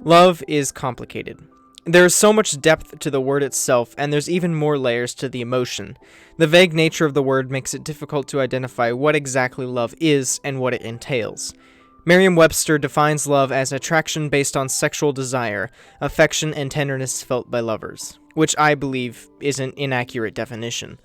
Love is complicated. There is so much depth to the word itself, and there's even more layers to the emotion. The vague nature of the word makes it difficult to identify what exactly love is and what it entails. Merriam-Webster defines love as attraction based on sexual desire, affection, and tenderness felt by lovers, which I believe is an inaccurate definition.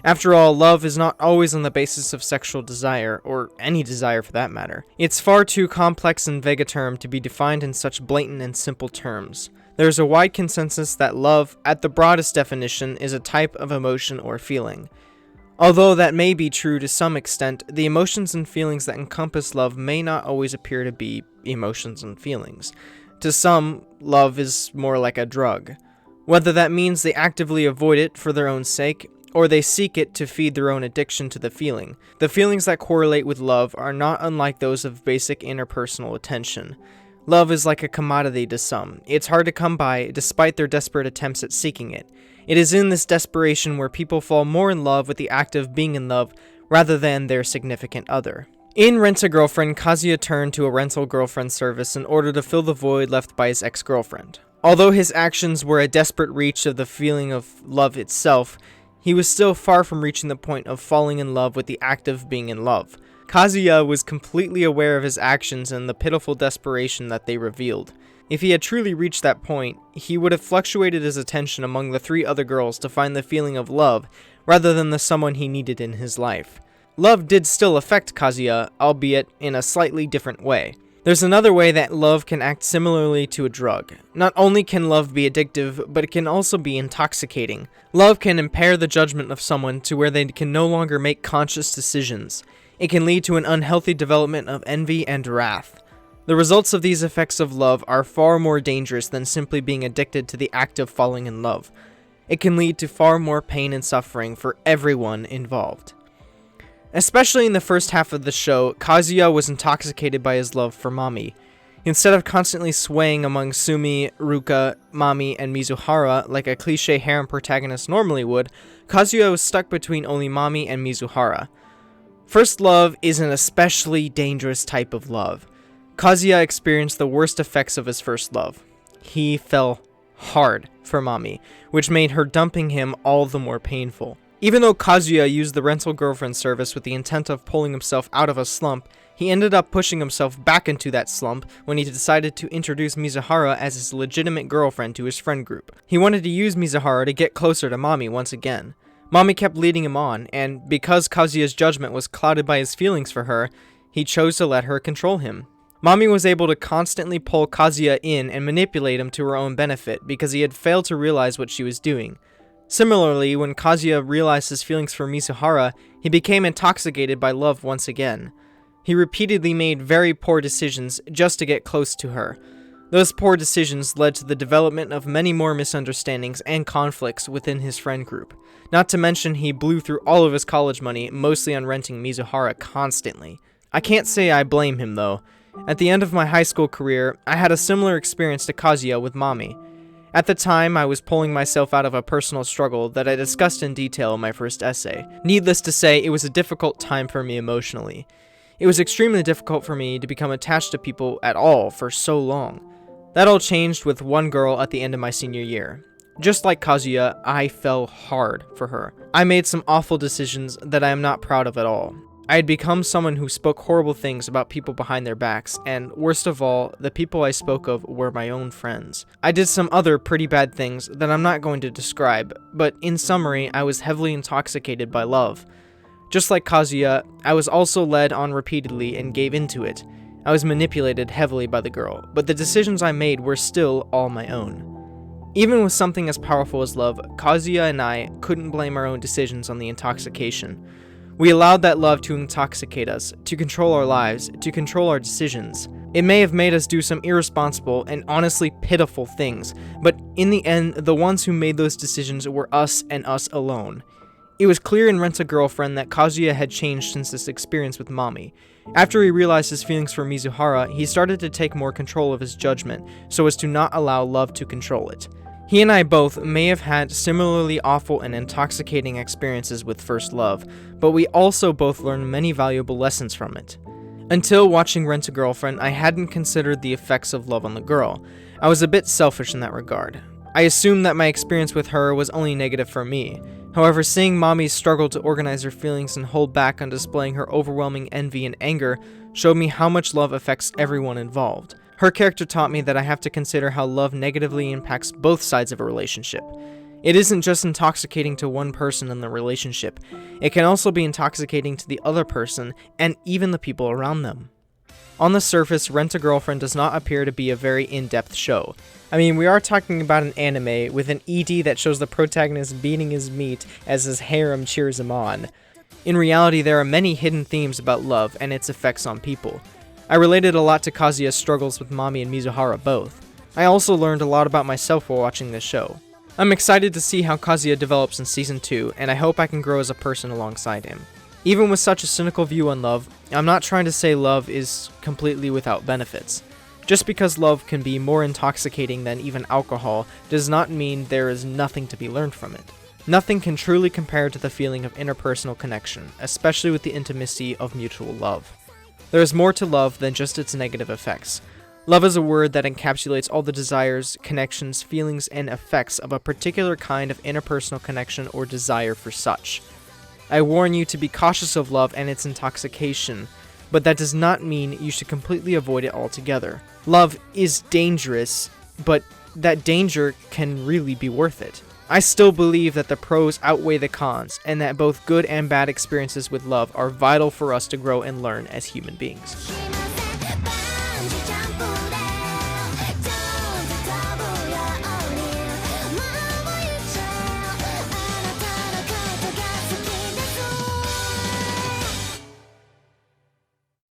After all, love is not always on the basis of sexual desire, or any desire for that matter. It's far too complex and vague a term to be defined in such blatant and simple terms. There is a wide consensus that love, at the broadest definition, is a type of emotion or feeling. Although that may be true to some extent, the emotions and feelings that encompass love may not always appear to be emotions and feelings. To some, love is more like a drug. Whether that means they actively avoid it for their own sake, or they seek it to feed their own addiction to the feeling. The feelings that correlate with love are not unlike those of basic interpersonal attention. Love is like a commodity to some. It's hard to come by, despite their desperate attempts at seeking it. It is in this desperation where people fall more in love with the act of being in love, rather than their significant other. In Rent-A-Girlfriend, Kazuya turned to a rental girlfriend service in order to fill the void left by his ex-girlfriend. Although his actions were a desperate reach of the feeling of love itself, he was still far from reaching the point of falling in love with the act of being in love. Kazuya was completely aware of his actions and the pitiful desperation that they revealed. If he had truly reached that point, he would have fluctuated his attention among the 3 other girls to find the feeling of love, rather than the someone he needed in his life. Love did still affect Kazuya, albeit in a slightly different way. There's another way that love can act similarly to a drug. Not only can love be addictive, but it can also be intoxicating. Love can impair the judgment of someone to where they can no longer make conscious decisions. It can lead to an unhealthy development of envy and wrath. The results of these effects of love are far more dangerous than simply being addicted to the act of falling in love. It can lead to far more pain and suffering for everyone involved. Especially in the first half of the show, Kazuya was intoxicated by his love for Mami. Instead of constantly swaying among Sumi, Ruka, Mami, and Mizuhara like a cliché harem protagonist normally would, Kazuya was stuck between only Mami and Mizuhara. First love is an especially dangerous type of love. Kazuya experienced the worst effects of his first love. He fell hard for Mami, which made her dumping him all the more painful. Even though Kazuya used the rental girlfriend service with the intent of pulling himself out of a slump, he ended up pushing himself back into that slump when he decided to introduce Mizuhara as his legitimate girlfriend to his friend group. He wanted to use Mizuhara to get closer to Mami once again. Mami kept leading him on, and because Kazuya's judgment was clouded by his feelings for her, he chose to let her control him. Mami was able to constantly pull Kazuya in and manipulate him to her own benefit because he had failed to realize what she was doing. Similarly, when Kazuya realized his feelings for Mizuhara, he became intoxicated by love once again. He repeatedly made very poor decisions just to get close to her. Those poor decisions led to the development of many more misunderstandings and conflicts within his friend group. Not to mention he blew through all of his college money, mostly on renting Mizuhara constantly. I can't say I blame him though. At the end of my high school career, I had a similar experience to Kazuya with Mami. At the time, I was pulling myself out of a personal struggle that I discussed in detail in my first essay. Needless to say, it was a difficult time for me emotionally. It was extremely difficult for me to become attached to people at all for so long. That all changed with one girl at the end of my senior year. Just like Kazuya, I fell hard for her. I made some awful decisions that I am not proud of at all. I had become someone who spoke horrible things about people behind their backs, and worst of all, the people I spoke of were my own friends. I did some other pretty bad things that I'm not going to describe, but in summary, I was heavily intoxicated by love. Just like Kazuya, I was also led on repeatedly and gave into it. I was manipulated heavily by the girl, but the decisions I made were still all my own. Even with something as powerful as love, Kazuya and I couldn't blame our own decisions on the intoxication. We allowed that love to intoxicate us, to control our lives, to control our decisions. It may have made us do some irresponsible and honestly pitiful things, but in the end, the ones who made those decisions were us and us alone. It was clear in Rent-a-Girlfriend that Kazuya had changed since this experience with Mami. After he realized his feelings for Mizuhara, he started to take more control of his judgment, so as to not allow love to control it. He and I both may have had similarly awful and intoxicating experiences with first love, but we also both learned many valuable lessons from it. Until watching Rent-a-Girlfriend, I hadn't considered the effects of love on the girl. I was a bit selfish in that regard. I assumed that my experience with her was only negative for me. However, seeing Mami's struggle to organize her feelings and hold back on displaying her overwhelming envy and anger showed me how much love affects everyone involved. Her character taught me that I have to consider how love negatively impacts both sides of a relationship. It isn't just intoxicating to one person in the relationship, it can also be intoxicating to the other person and even the people around them. On the surface, Rent-a-Girlfriend does not appear to be a very in-depth show. I mean, we are talking about an anime with an ED that shows the protagonist beating his meat as his harem cheers him on. In reality, there are many hidden themes about love and its effects on people. I related a lot to Kazuya's struggles with Mami and Mizuhara both. I also learned a lot about myself while watching this show. I'm excited to see how Kazuya develops in Season 2, and I hope I can grow as a person alongside him. Even with such a cynical view on love, I'm not trying to say love is completely without benefits. Just because love can be more intoxicating than even alcohol does not mean there is nothing to be learned from it. Nothing can truly compare to the feeling of interpersonal connection, especially with the intimacy of mutual love. There is more to love than just its negative effects. Love is a word that encapsulates all the desires, connections, feelings, and effects of a particular kind of interpersonal connection or desire for such. I warn you to be cautious of love and its intoxication, but that does not mean you should completely avoid it altogether. Love is dangerous, but that danger can really be worth it. I still believe that the pros outweigh the cons, and that both good and bad experiences with love are vital for us to grow and learn as human beings.